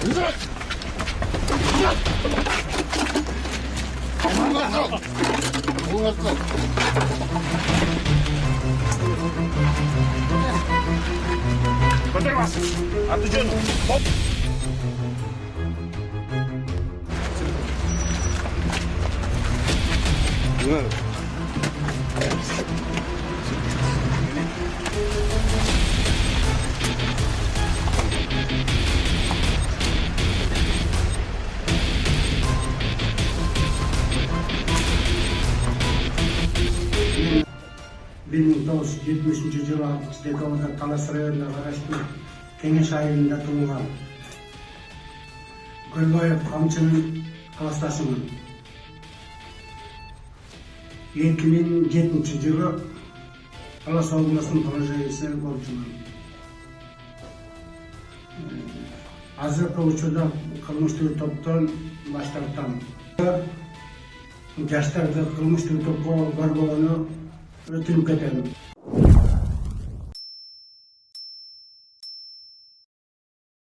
Көтер бас. Аты жөн. Топ. Benim 1970 жылы 6 декабрда Талас районuna қарасты Кеңеш айылында туылған. Көлбаев Қамшының кластасымын. 2007 жылы Талас облысының положениесіне болып жүрмін. Азыркы учурда кылмыштуу топтон баш тартам. Жаштарды кылмыштуу топко барбоону өтүнүп кетем.